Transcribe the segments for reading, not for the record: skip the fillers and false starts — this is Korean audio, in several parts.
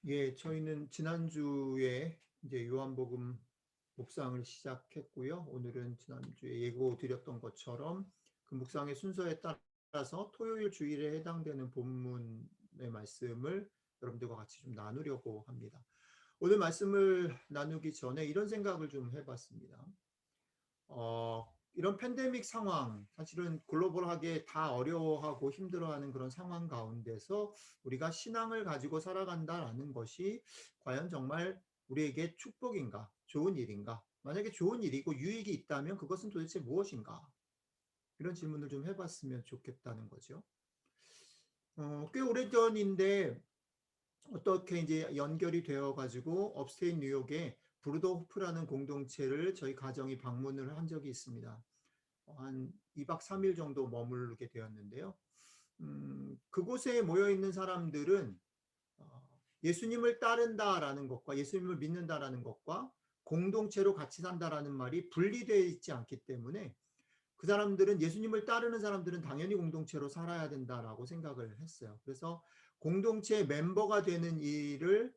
예, 저희는 지난주에 이제 요한복음 묵상을 시작했고요. 오늘은 지난주에 예고 드렸던 것처럼 그 묵상의 순서에 따라서 토요일 주일에 해당되는 본문의 말씀을 여러분들과 같이 좀 나누려고 합니다. 오늘 말씀을 나누기 전에 이런 생각을 좀 해봤습니다. 이런 팬데믹 상황, 사실은 글로벌하게 다 어려워하고 힘들어하는 그런 상황 가운데서 우리가 신앙을 가지고 살아간다라는 것이 과연 정말 우리에게 축복인가, 좋은 일인가? 만약에 좋은 일이고 유익이 있다면 그것은 도대체 무엇인가? 이런 질문을 좀 해봤으면 좋겠다는 거죠. 꽤 오래전인데 어떻게 이제 연결이 되어 가지고 업스테이트 뉴욕에 브루더호프라는 공동체를 저희 가정이 방문을 한 적이 있습니다. 한 2박 3일 정도 머무르게 되었는데요. 그곳에 모여 있는 사람들은 예수님을 따른다라는 것과 예수님을 믿는다라는 것과 공동체로 같이 산다라는 말이 분리되어 있지 않기 때문에 그 사람들은 예수님을 따르는 사람들은 당연히 공동체로 살아야 된다라고 생각을 했어요. 그래서 공동체 멤버가 되는 일을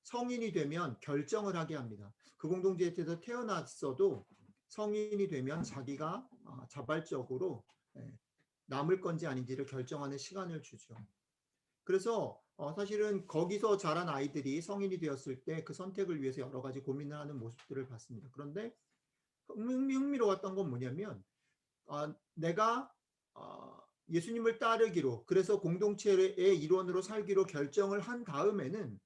성인이 되면 결정을 하게 합니다. 그 공동체에서 태어났어도 성인이 되면 자기가 자발적으로 남을 건지 아닌지를 결정하는 시간을 주죠. 그래서 사실은 거기서 자란 아이들이 성인이 되었을 때 그 선택을 위해서 여러 가지 고민을 하는 모습들을 봤습니다. 그런데 흥미로웠던 건 뭐냐면 내가 예수님을 따르기로 그래서 공동체의 일원으로 살기로 결정을 한 다음에는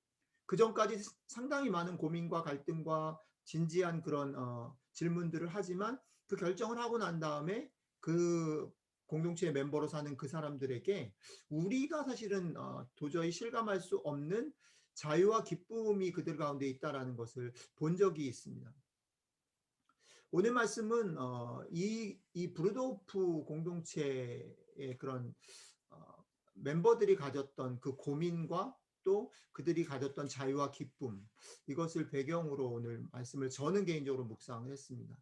그 전까지 상당히 많은 고민과 갈등과 진지한 그런 질문들을 하지만 그 결정을 하고 난 다음에 그 공동체의 멤버로 사는 그 사람들에게 우리가 사실은 도저히 실감할 수 없는 자유와 기쁨이 그들 가운데 있다라는 것을 본 적이 있습니다. 오늘 말씀은 이 브루도프 공동체의 그런 멤버들이 가졌던 그 고민과 또 그들이 가졌던 자유와 기쁨, 이것을 배경으로 오늘 말씀을 저는 개인적으로 묵상을 했습니다.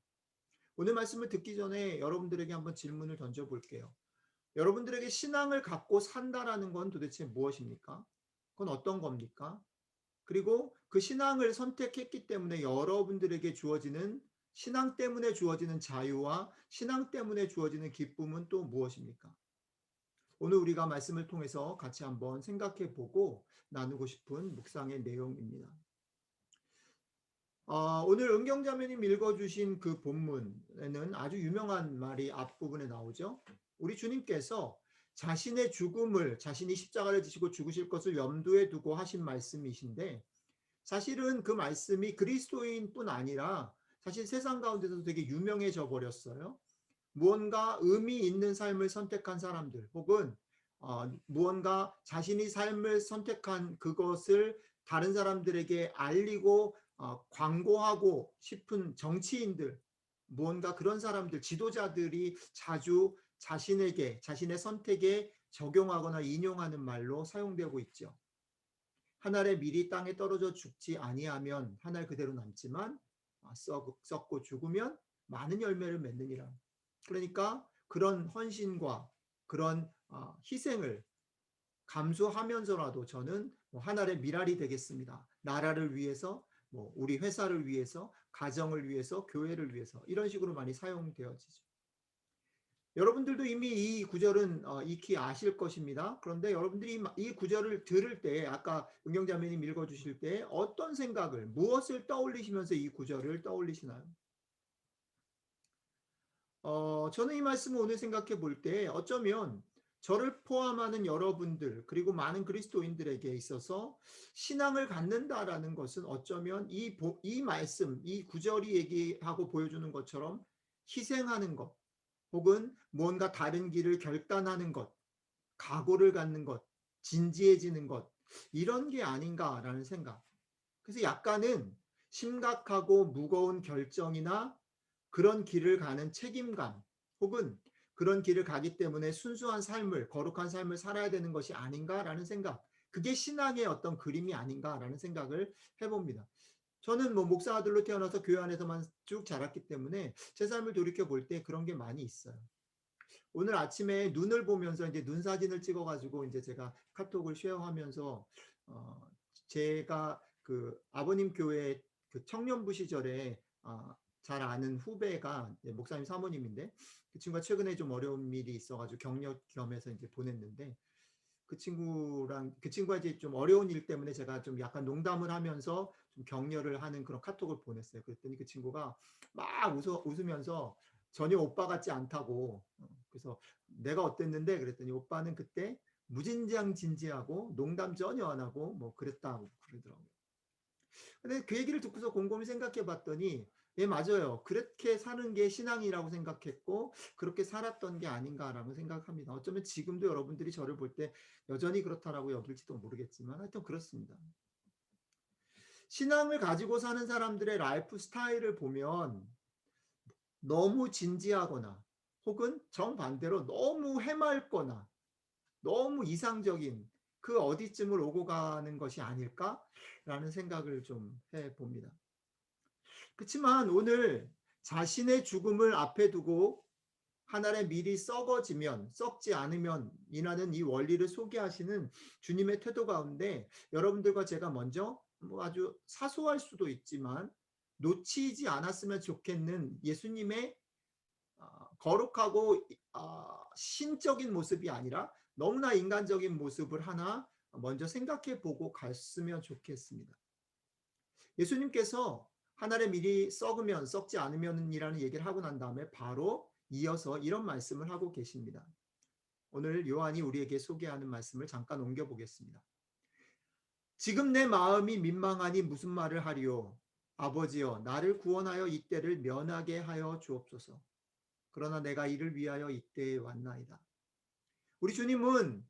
오늘 말씀을 듣기 전에 여러분들에게 한번 질문을 던져볼게요. 여러분들에게 신앙을 갖고 산다라는 건 도대체 무엇입니까? 그건 어떤 겁니까? 그리고 그 신앙을 선택했기 때문에 여러분들에게 주어지는 신앙 때문에 주어지는 자유와 신앙 때문에 주어지는 기쁨은 또 무엇입니까? 오늘 우리가 말씀을 통해서 같이 한번 생각해 보고 나누고 싶은 묵상의 내용입니다. 오늘 은경자매님 읽어주신 그 본문에는 아주 유명한 말이 앞부분에 나오죠. 우리 주님께서 자신의 죽음을, 자신이 십자가를 지시고 죽으실 것을 염두에 두고 하신 말씀이신데, 사실은 그 말씀이 그리스도인뿐 아니라 사실 세상 가운데서도 되게 유명해져 버렸어요. 무언가 의미 있는 삶을 선택한 사람들, 혹은 무언가 자신이 삶을 선택한 그것을 다른 사람들에게 알리고 광고하고 싶은 정치인들, 무언가 그런 사람들, 지도자들이 자주 자신에게, 자신의 선택에 적용하거나 인용하는 말로 사용되고 있죠. 한 알의 밀이 땅에 떨어져 죽지 아니하면 한 알 그대로 남지만 썩고 죽으면 많은 열매를 맺느니라. 그러니까 그런 헌신과 그런 희생을 감수하면서라도 저는 한 알의 밀알이 되겠습니다. 나라를 위해서, 우리 회사를 위해서, 가정을 위해서, 교회를 위해서, 이런 식으로 많이 사용되어지죠. 여러분들도 이미 이 구절은 익히 아실 것입니다. 그런데 여러분들이 이 구절을 들을 때, 아까 은경자매님 읽어주실 때 어떤 생각을, 무엇을 떠올리시면서 이 구절을 떠올리시나요? 저는 이 말씀을 오늘 생각해 볼 때 어쩌면 저를 포함하는 여러분들, 그리고 많은 그리스도인들에게 있어서 신앙을 갖는다라는 것은 어쩌면 이 말씀, 이 구절이 얘기하고 보여주는 것처럼 희생하는 것, 혹은 무언가 다른 길을 결단하는 것, 각오를 갖는 것, 진지해지는 것, 이런 게 아닌가라는 생각. 그래서 약간은 심각하고 무거운 결정이나 그런 길을 가는 책임감, 혹은 그런 길을 가기 때문에 순수한 삶을, 거룩한 삶을 살아야 되는 것이 아닌가라는 생각. 그게 신앙의 어떤 그림이 아닌가라는 생각을 해봅니다. 저는 목사 아들로 태어나서 교회 안에서만 쭉 자랐기 때문에 제 삶을 돌이켜 볼 때 그런 게 많이 있어요. 오늘 아침에 눈을 보면서 이제 눈 사진을 찍어가지고 이제 제가 카톡을 쉐어하면서 제가 그 아버님 교회 그 청년부 시절에 잘 아는 후배가 이제 목사님 사모님인데, 그 친구가 최근에 좀 어려운 일이 있어 가지고 격려 겸해서 이제 보냈는데, 그 친구가 이제 좀 어려운 일 때문에 제가 좀 약간 농담을 하면서 좀 격려를 하는 그런 카톡을 보냈어요. 그랬더니 그 친구가 막 웃으면서 전혀 오빠 같지 않다고. 그래서 "내가 어땠는데?" 그랬더니 "오빠는 그때 무진장 진지하고 농담 전혀 안 하고 뭐 그랬다."고 그러더라고요. 근데 그 얘기를 듣고서 곰곰이 생각해 봤더니, 예 맞아요. 그렇게 사는 게 신앙이라고 생각했고 '그렇게 살았던 게 아닌가.'라고 생각합니다. 어쩌면 지금도 여러분들이 저를 볼 때 여전히 그렇다라고 여길지도 모르겠지만 하여튼 그렇습니다. 신앙을 가지고 사는 사람들의 라이프 스타일을 보면 너무 진지하거나 혹은 정반대로 너무 해맑거나 너무 이상적인 그 어디쯤을 오고 가는 것이 아닐까라는 생각을 좀 해 봅니다. 그치만 오늘 자신의 죽음을 앞에 두고 한 알의 밀이 썩어지면 썩지 않으면 이라는 이 원리를 소개하시는 주님의 태도 가운데 여러분들과 제가 먼저 뭐 아주 사소할 수도 있지만 놓치지 않았으면 좋겠는 예수님의 거룩하고 신적인 모습이 아니라 너무나 인간적인 모습을 하나 먼저 생각해 보고 갔으면 좋겠습니다. 예수님께서 하늘의 밀이 썩으면 썩지 않으면이라는 얘기를 하고 난 다음에 바로 이어서 이런 말씀을 하고 계십니다. 오늘 요한이 우리에게 소개하는 말씀을 잠깐 옮겨 보겠습니다. 지금 내 마음이 민망하니 무슨 말을 하리요? 아버지여, 나를 구원하여 이때를 면하게 하여 주옵소서. 그러나 내가 이를 위하여 이때에 왔나이다. 우리 주님은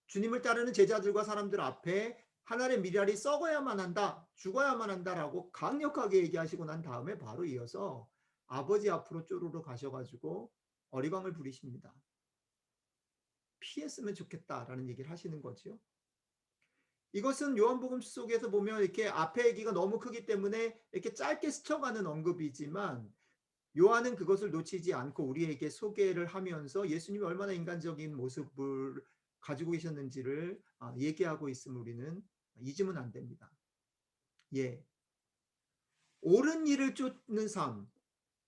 주님을 따르는 제자들과 사람들 앞에 하늘의 미랄이 썩어야만 한다, 죽어야만 한다라고 강력하게 얘기하시고 난 다음에 바로 이어서 아버지 앞으로 쪼르르 가셔가지고 어리광을 부리십니다. 피했으면 좋겠다라는 얘기를 하시는 거지요. 이것은 요한복음 속에서 보면 이렇게 앞에 얘기가 너무 크기 때문에 이렇게 짧게 스쳐가는 언급이지만 요한은 그것을 놓치지 않고 우리에게 소개를 하면서 예수님이 얼마나 인간적인 모습을 가지고 계셨는지를 얘기하고 있음을 우리는 잊으면 안 됩니다. 예. 옳은 일을 쫓는 삶,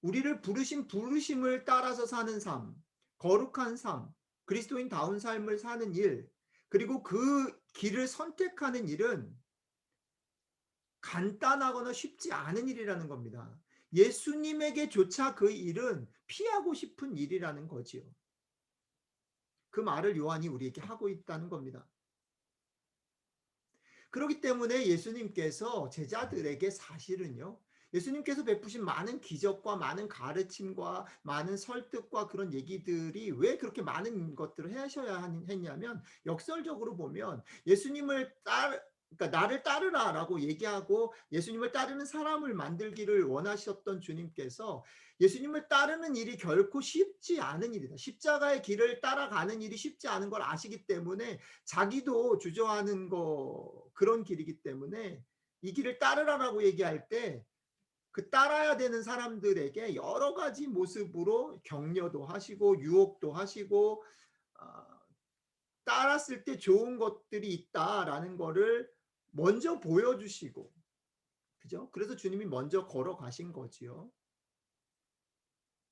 우리를 부르신 부르심을 따라서 사는 삶, 거룩한 삶, 그리스도인다운 삶을 사는 일, 그리고 그 길을 선택하는 일은 간단하거나 쉽지 않은 일이라는 겁니다. 예수님에게조차 그 일은 피하고 싶은 일이라는 거지요. 그 말을 요한이 우리에게 하고 있다는 겁니다. 그렇기 때문에 예수님께서 제자들에게 사실은요, 예수님께서 베푸신 많은 기적과 많은 가르침과 많은 설득과 그런 얘기들이 왜 그렇게 많은 것들을 하셔야 했냐면, 역설적으로 보면 예수님을 그러니까 나를 따르라라고 얘기하고 예수님을 따르는 사람을 만들기를 원하셨던 주님께서 예수님을 따르는 일이 결코 쉽지 않은 일이다. 십자가의 길을 따라가는 일이 쉽지 않은 걸 아시기 때문에 자기도 주저하는 그런 길이기 때문에 이 길을 따르라라고 얘기할 때 그 따라야 되는 사람들에게 여러 가지 모습으로 격려도 하시고 유혹도 하시고 아, 따랐을 때 좋은 것들이 있다라는 거를 먼저 보여주시고, 그죠? 그래서 주님이 먼저 걸어가신 거지요.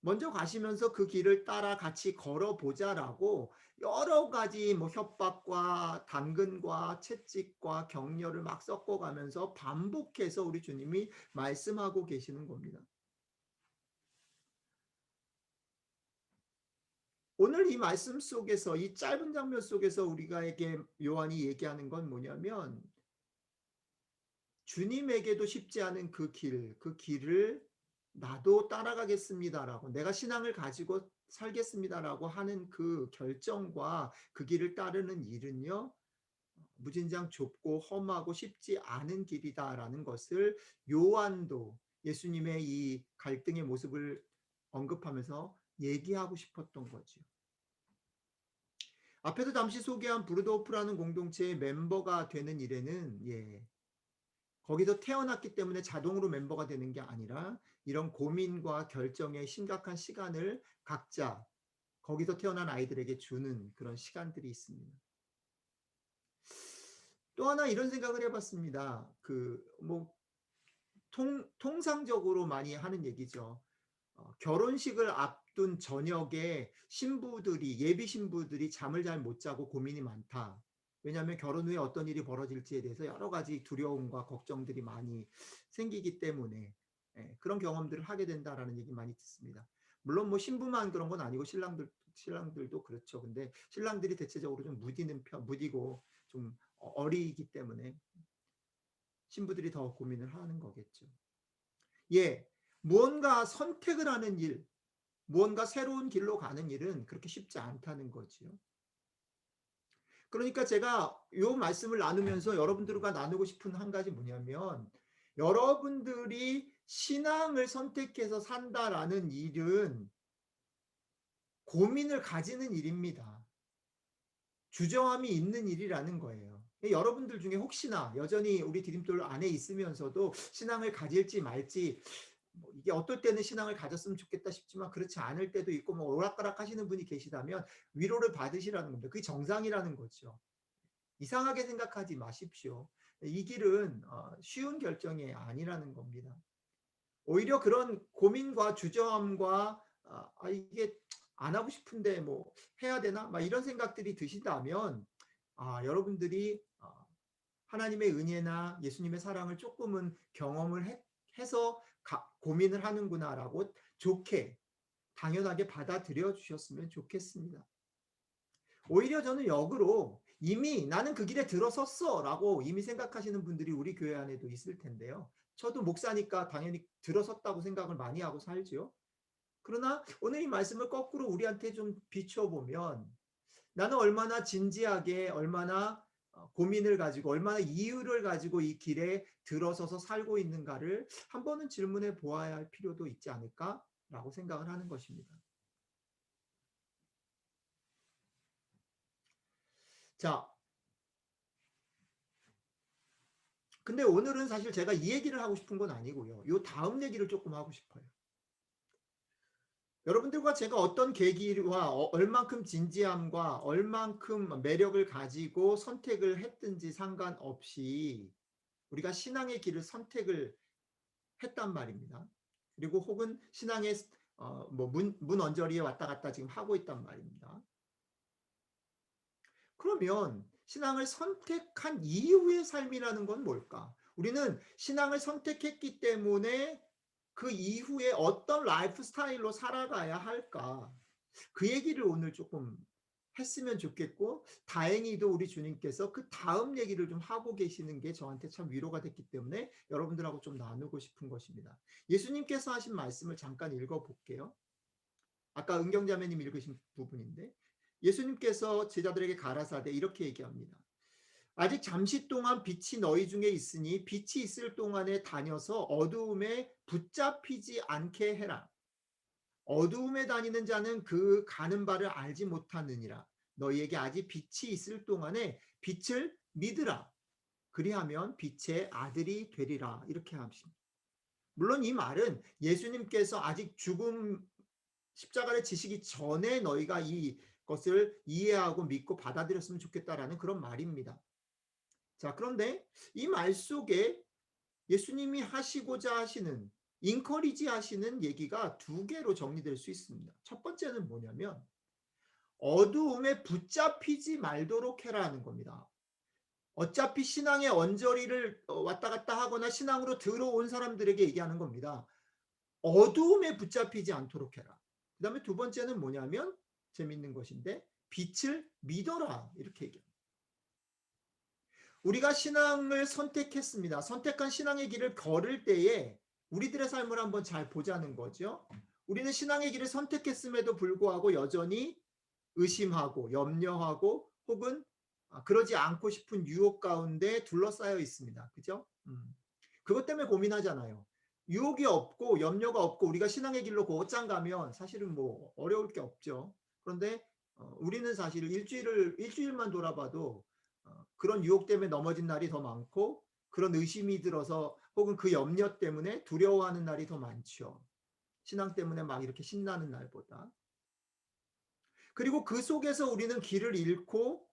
먼저 가시면서 그 길을 따라 같이 걸어보자라고 여러 가지 뭐 협박과 당근과 채찍과 격려를 막 섞어가면서 반복해서 우리 주님이 말씀하고 계시는 겁니다. 오늘 이 말씀 속에서 이 짧은 장면 속에서 우리가에게 요한이 얘기하는 건 뭐냐면 주님에게도 쉽지 않은 그 길을 나도 따라가겠습니다라고 내가 신앙을 가지고 살겠습니다라고 하는 그 결정과 그 길을 따르는 일은요. 무진장 좁고 험하고 쉽지 않은 길이다라는 것을 요한도 예수님의 이 갈등의 모습을 언급하면서 얘기하고 싶었던 거지요. 앞에서 잠시 소개한 부르도프라는 공동체의 멤버가 되는 일에는 거기서 태어났기 때문에 자동으로 멤버가 되는 게 아니라 이런 고민과 결정에 심각한 시간을 각자 거기서 태어난 아이들에게 주는 그런 시간들이 있습니다. 또 하나 이런 생각을 해 봤습니다. 뭐 통상적으로 많이 하는 얘기죠. 결혼식을 앞둔 저녁에 예비 신부들이 잠을 잘 못 자고 고민이 많다. 왜냐하면 결혼 후에 어떤 일이 벌어질지에 대해서 여러 가지 두려움과 걱정들이 많이 생기기 때문에 그런 경험들을 하게 된다라는 얘기 많이 듣습니다. 물론 뭐 신부만 그런 건 아니고 신랑들도 그렇죠. 근데 신랑들이 대체적으로 좀 무디고 좀 어리기 때문에 신부들이 더 고민을 하는 거겠죠. 예. 무언가 선택을 하는 일, 무언가 새로운 길로 가는 일은 그렇게 쉽지 않다는 거지요. 그러니까 제가 요 말씀을 나누면서 여러분들과 나누고 싶은 한 가지 뭐냐면, 여러분들이 신앙을 선택해서 산다라는 일은 고민을 가지는 일입니다. 주저함이 있는 일이라는 거예요. 여러분들 중에 혹시나 여전히 우리 디딤돌 안에 있으면서도 신앙을 가질지 말지, 뭐 이게 어떨 때는 신앙을 가졌으면 좋겠다 싶지만 그렇지 않을 때도 있고 뭐 오락가락 하시는 분이 계시다면 위로를 받으시라는 겁니다. 그게 정상이라는 거죠. 이상하게 생각하지 마십시오. 이 길은 쉬운 결정이 아니라는 겁니다. 오히려 그런 고민과 주저함과 이게 안 하고 싶은데 뭐 해야 되나? 막 이런 생각들이 드신다면 여러분들이 하나님의 은혜나 예수님의 사랑을 조금은 경험을 해서 고민을 하는구나라고 좋게 당연하게 받아들여 주셨으면 좋겠습니다. 오히려 저는 역으로 이미 '나는 그 길에 들어섰어.'라고 이미 생각하시는 분들이 우리 교회 안에도 있을 텐데요. 저도 목사니까 당연히 들어섰다고 생각을 많이 하고 살지요. 그러나 오늘 이 말씀을 거꾸로 우리한테 좀 비춰 보면, 나는 얼마나 진지하게, 얼마나 고민을 가지고, 얼마나 이유를 가지고 이 길에 들어서서 살고 있는가를 한 번은 질문해 보아야 할 필요도 있지 않을까라고 생각을 하는 것입니다. 자, 근데 오늘은 사실 제가 이 얘기를 하고 싶은 건 아니고요. 요 다음 얘기를 조금 하고 싶어요. 여러분들과 제가 어떤 계기와 얼만큼 진지함과 얼만큼 매력을 가지고 선택을 했든지 상관없이 우리가 신앙의 길을 선택을 했단 말입니다. 그리고 혹은 신앙의 뭐 문 언저리에 왔다 갔다 지금 하고 있단 말입니다. 그러면 신앙을 선택한 이후의 삶이라는 건 뭘까? 우리는 신앙을 선택했기 때문에 그 이후에 어떤 라이프 스타일로 살아가야 할까? 그 얘기를 오늘 조금 했으면 좋겠고, 다행히도 우리 주님께서 그다음 얘기를 좀 하고 계시는 게 저한테 참 위로가 됐기 때문에 여러분들하고 좀 나누고 싶은 것입니다. 예수님께서 하신 말씀을 잠깐 읽어 볼게요. 아까 은경 자매님 읽으신 부분인데, 예수님께서 제자들에게 가라사대 이렇게 얘기합니다. 아직 잠시 동안 빛이 너희 중에 있으니 빛이 있을 동안에 다녀서 어두움에 붙잡히지 않게 해라. 어두움에 다니는 자는 그 가는 바를 알지 못하느니라. 너희에게 아직 빛이 있을 동안에 빛을 믿으라. 그리하면 빛의 아들이 되리라. 이렇게 하십니다. 물론 이 말은 예수님께서 아직 십자가를 지시기 전에 너희가 이것을 이해하고 믿고 받아들였으면 좋겠다라는 그런 말입니다. 자, 그런데 이 말 속에 예수님이 하시고자 하시는, 인커리지 하시는 얘기가 두 개로 정리될 수 있습니다. 첫 번째는 뭐냐면 어두움에 붙잡히지 말도록 해라는 겁니다. 어차피 신앙의 언저리를 왔다 갔다 하거나 신앙으로 들어온 사람들에게 얘기하는 겁니다. 어두움에 붙잡히지 않도록 해라. 그다음에 두 번째는 뭐냐면 재밌는 것인데 빛을 믿어라 이렇게 얘기합니다. 우리가 신앙을 선택했습니다. 선택한 신앙의 길을 걸을 때에 우리들의 삶을 한번 잘 보자는 거죠. 우리는 신앙의 길을 선택했음에도 불구하고 여전히 의심하고 염려하고 혹은 그러지 않고 싶은 유혹 가운데 둘러싸여 있습니다. 그죠? 그것 때문에 고민하잖아요. 유혹이 없고 염려가 없고 우리가 신앙의 길로 곧장 가면 사실은 뭐 어려울 게 없죠. 그런데 우리는 사실 일주일만 돌아봐도 그런 유혹 때문에 넘어진 날이 더 많고 그런 의심이 들어서 혹은 그 염려 때문에 두려워하는 날이 더 많죠. 신앙 때문에 막 이렇게 신나는 날보다. 그리고 그 속에서 우리는 길을 잃고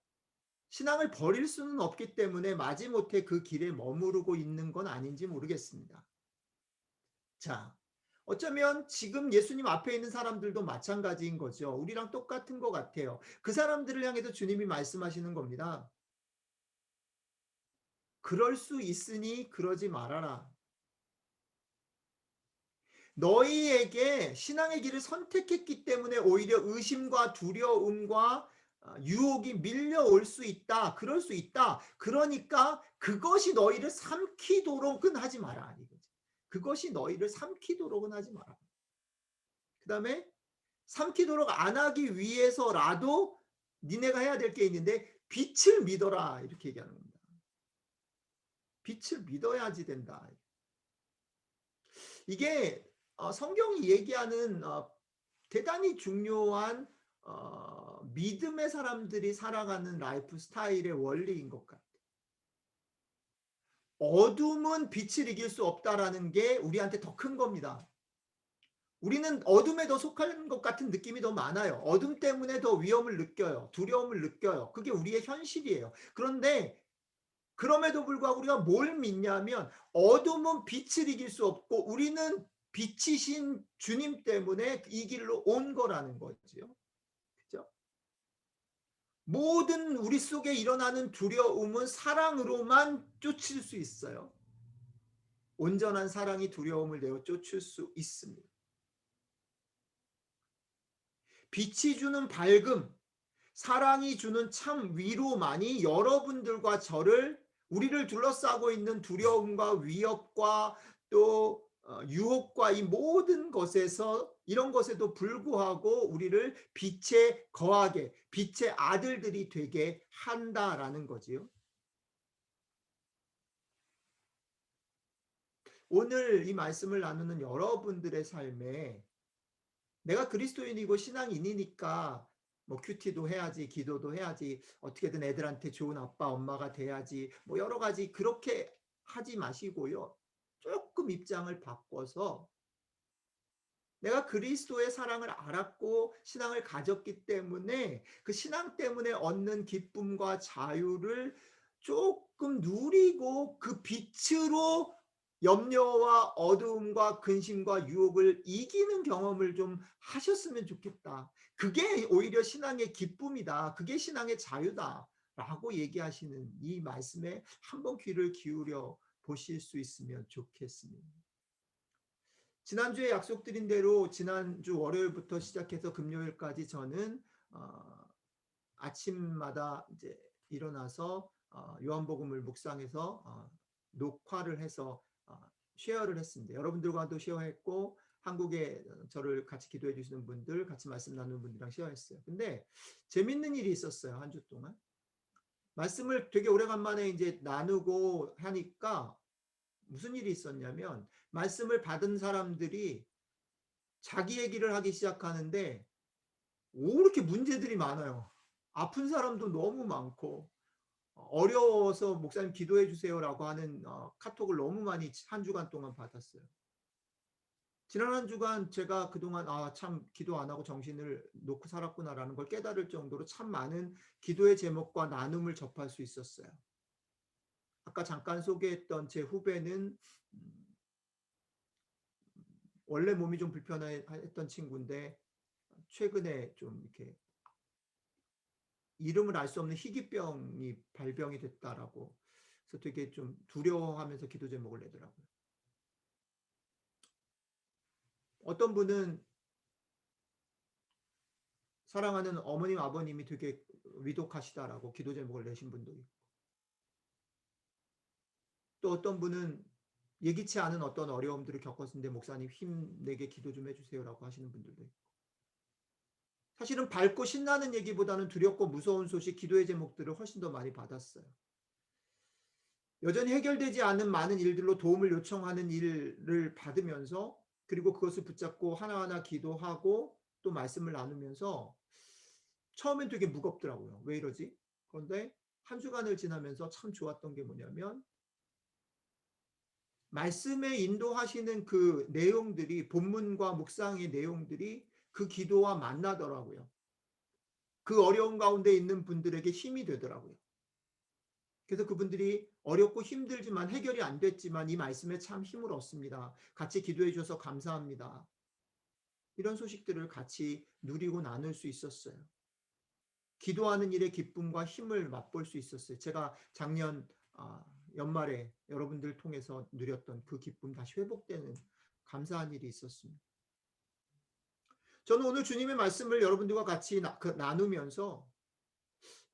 신앙을 버릴 수는 없기 때문에 마지못해 그 길에 머무르고 있는 건 아닌지 모르겠습니다. 자, 어쩌면 지금 예수님 앞에 있는 사람들도 마찬가지인 거죠. 우리랑 똑같은 것 같아요. 그 사람들을 향해서 주님이 말씀하시는 겁니다. 그럴 수 있으니 그러지 말아라. 너희에게 신앙의 길을 선택했기 때문에 오히려 의심과 두려움과 유혹이 밀려올 수 있다. 그럴 수 있다. 그러니까 그것이 너희를 삼키도록은 하지 마라. 이거지. 그것이 너희를 삼키도록은 하지 마라. 그다음에 삼키도록 안 하기 위해서라도 니네가 해야 될 게 있는데 빛을 믿어라. 이렇게 얘기하는 겁니다. 빛을 믿어야지 된다. 이게 성경이 얘기하는 대단히 중요한 믿음의 사람들이 살아가는 라이프 스타일의 원리인 것 같아요. 어둠은 빛을 이길 수 없다라는 게 우리한테 더 큰 겁니다. 우리는 어둠에 더 속하는 것 같은 느낌이 더 많아요. 어둠 때문에 더 위험을 느껴요. 두려움을 느껴요. 그게 우리의 현실이에요. 그런데 그럼에도 불구하고 우리가 뭘 믿냐면 어둠은 빛을 이길 수 없고 우리는 빛이신 주님 때문에 이 길로 온 거라는 거지요. 그죠? 모든 우리 속에 일어나는 두려움은 사랑으로만 쫓을 수 있어요. 온전한 사랑이 두려움을 내어 쫓을 수 있습니다. 빛이 주는 밝음, 사랑이 주는 참 위로만이 여러분들과 저를 우리를 둘러싸고 있는 두려움과 위협과 또 유혹과 이 모든 것에서 이런 것에도 불구하고 우리를 빛에 거하게 빛의 아들들이 되게 한다라는 거지요. 오늘 이 말씀을 나누는 여러분들의 삶에 내가 그리스도인이고 신앙인이니까 뭐 큐티도 해야지, 기도도 해야지, 어떻게든 애들한테 좋은 아빠, 엄마가 돼야지, 뭐 여러 가지 그렇게 하지 마시고요. 조금 입장을 바꿔서 내가 그리스도의 사랑을 알았고 신앙을 가졌기 때문에 그 신앙 때문에 얻는 기쁨과 자유를 조금 누리고 그 빛으로 염려와 어두움과 근심과 유혹을 이기는 경험을 좀 하셨으면 좋겠다. 그게 오히려 신앙의 기쁨이다. 그게 신앙의 자유다. 라고 얘기하시는 이 말씀에 한번 귀를 기울여 보실 수 있으면 좋겠습니다. 지난주에 약속드린 대로 지난주 월요일부터 시작해서 금요일까지 저는 아침마다 이제 일어나서 요한복음을 묵상해서 녹화를 해서 쉐어를 했습니다. 여러분들과도 쉐어했고 한국에 저를 같이 기도해 주시는 분들, 같이 말씀 나누는 분들이랑 쉐어했어요. 근데 재밌는 일이 있었어요. 한 주 동안. 말씀을 되게 오래간만에 이제 나누고 하니까 무슨 일이 있었냐면 말씀을 받은 사람들이 자기 얘기를 하기 시작하는데 왜 이렇게 문제들이 많아요. 아픈 사람도 너무 많고 어려워서 목사님 기도해 주세요라고 하는 카톡을 너무 많이 한 주간 동안 받았어요. 지난 한 주간 제가 그동안 참 기도 안 하고 정신을 놓고 살았구나라는 걸 깨달을 정도로 참 많은 기도의 제목과 나눔을 접할 수 있었어요. 아까 잠깐 소개했던 제 후배는 원래 몸이 좀 불편했던 친구인데 최근에 좀 이렇게 이름을 알 수 없는 희귀병이 발병이 됐다라고 그래서 되게 좀 두려워하면서 기도 제목을 내더라고요. 어떤 분은 사랑하는 어머님 아버님이 되게 위독하시다라고 기도 제목을 내신 분도 있고 또 어떤 분은 예기치 않은 어떤 어려움들을 겪었는데 목사님 힘내게 기도 좀 해주세요라고 하시는 분들도 있고 사실은 밝고 신나는 얘기보다는 두렵고 무서운 소식 기도의 제목들을 훨씬 더 많이 받았어요. 여전히 해결되지 않은 많은 일들로 도움을 요청하는 일을 받으면서 그리고 그것을 붙잡고 하나하나 기도하고 또 말씀을 나누면서 처음엔 되게 무겁더라고요. 왜 이러지? 그런데 한 주간을 지나면서 참 좋았던 게 뭐냐면 말씀에 인도하시는 그 내용들이 본문과 묵상의 내용들이 그 기도와 만나더라고요. 그 어려운 가운데 있는 분들에게 힘이 되더라고요. 그래서 그분들이 어렵고 힘들지만 해결이 안 됐지만 이 말씀에 참 힘을 얻습니다. 같이 기도해 주셔서 감사합니다. 이런 소식들을 같이 누리고 나눌 수 있었어요. 기도하는 일의 기쁨과 힘을 맛볼 수 있었어요. 제가 작년 연말에 여러분들 통해서 누렸던 그 기쁨 다시 회복되는 감사한 일이 있었습니다. 저는 오늘 주님의 말씀을 여러분들과 같이 나누면서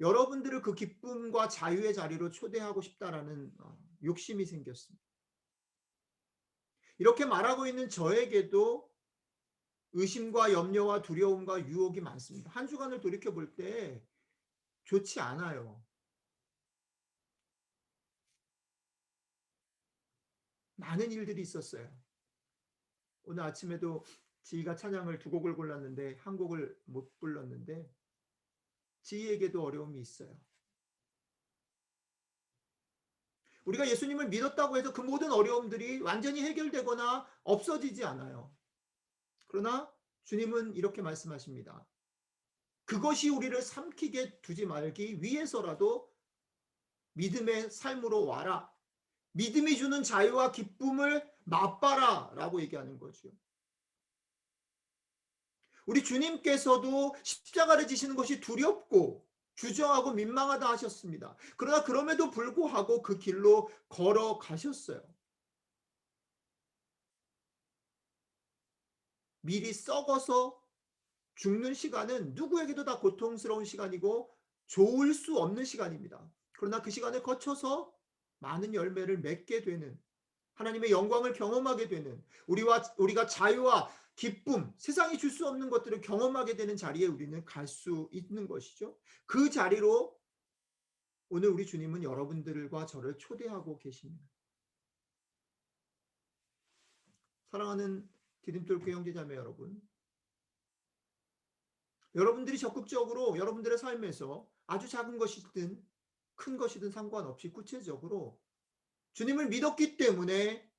여러분들을 그 기쁨과 자유의 자리로 초대하고 싶다라는 욕심이 생겼습니다. 이렇게 말하고 있는 저에게도 의심과 염려와 두려움과 유혹이 많습니다. 한 주간을 돌이켜 볼 때 좋지 않아요. 많은 일들이 있었어요. 오늘 아침에도 지희가 찬양을 두 곡을 골랐는데 한 곡을 못 불렀는데 지희에게도 어려움이 있어요. 우리가 예수님을 믿었다고 해서 그 모든 어려움들이 완전히 해결되거나 없어지지 않아요. 그러나 주님은 이렇게 말씀하십니다. 그것이 우리를 삼키게 두지 말기 위해서라도 믿음의 삶으로 와라. 믿음이 주는 자유와 기쁨을 맛봐라 라고 얘기하는 거죠. 우리 주님께서도 십자가를 지시는 것이 두렵고 주저하고 민망하다 하셨습니다. 그러나 그럼에도 불구하고 그 길로 걸어가셨어요. 미리 썩어서 죽는 시간은 누구에게도 다 고통스러운 시간이고 좋을 수 없는 시간입니다. 그러나 그 시간을 거쳐서 많은 열매를 맺게 되는 하나님의 영광을 경험하게 되는 우리가 자유와 기쁨, 세상이 줄 수 없는 것들을 경험하게 되는 자리에 우리는 갈 수 있는 것이죠. 그 자리로 오늘 우리 주님은 여러분들과 저를 초대하고 계십니다. 사랑하는 디딤돌교 형제자매 여러분, 여러분들이 적극적으로 여러분들의 삶에서 아주 작은 것이든 큰 것이든 상관없이 구체적으로 주님을 믿었기 때문에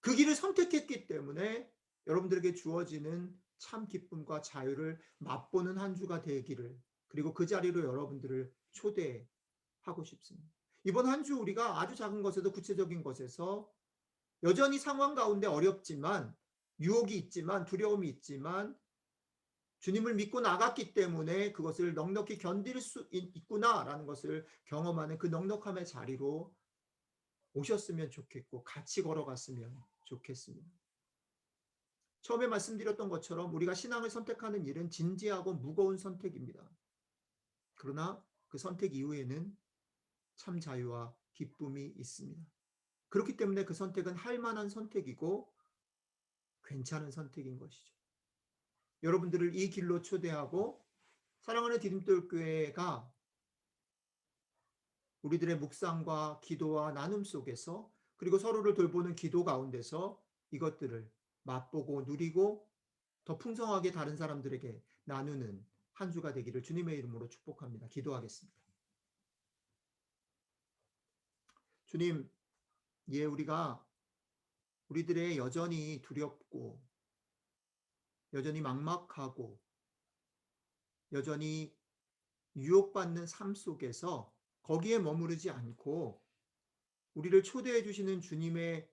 그 길을 선택했기 때문에 여러분들에게 주어지는 참 기쁨과 자유를 맛보는 한 주가 되기를, 그리고 그 자리로 여러분들을 초대하고 싶습니다. 이번 한 주 우리가 아주 작은 것에도 구체적인 것에서 여전히 상황 가운데 어렵지만 유혹이 있지만 두려움이 있지만 주님을 믿고 나갔기 때문에 그것을 넉넉히 견딜 수 있구나라는 것을 경험하는 그 넉넉함의 자리로 오셨으면 좋겠고 같이 걸어갔으면 좋겠습니다. 처음에 말씀드렸던 것처럼 우리가 신앙을 선택하는 일은 진지하고 무거운 선택입니다. 그러나 그 선택 이후에는 참 자유와 기쁨이 있습니다. 그렇기 때문에 그 선택은 할 만한 선택이고 괜찮은 선택인 것이죠. 여러분들을 이 길로 초대하고 사랑하는 디딤돌 교회가 우리들의 묵상과 기도와 나눔 속에서 그리고 서로를 돌보는 기도 가운데서 이것들을 맛보고 누리고 더 풍성하게 다른 사람들에게 나누는 한 주가 되기를 주님의 이름으로 축복합니다. 기도하겠습니다. 주님, 예, 우리들의 여전히 두렵고 여전히 막막하고 여전히 유혹받는 삶 속에서 거기에 머무르지 않고 우리를 초대해 주시는 주님의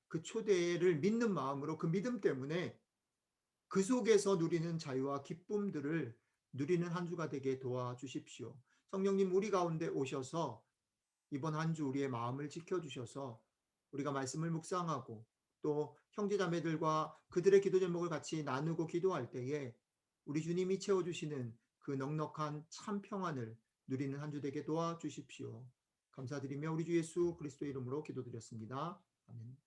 그 초대를 믿는 마음으로 그 믿음 때문에 그 속에서 누리는 자유와 기쁨들을 누리는 한 주가 되게 도와주십시오. 성령님 우리 가운데 오셔서 이번 한 주 우리의 마음을 지켜주셔서 우리가 말씀을 묵상하고 또 형제자매들과 그들의 기도 제목을 같이 나누고 기도할 때에 우리 주님이 채워주시는 그 넉넉한 참 평안을 누리는 한 주 되게 도와주십시오. 감사드리며 우리 주 예수 그리스도 이름으로 기도드렸습니다. 아멘.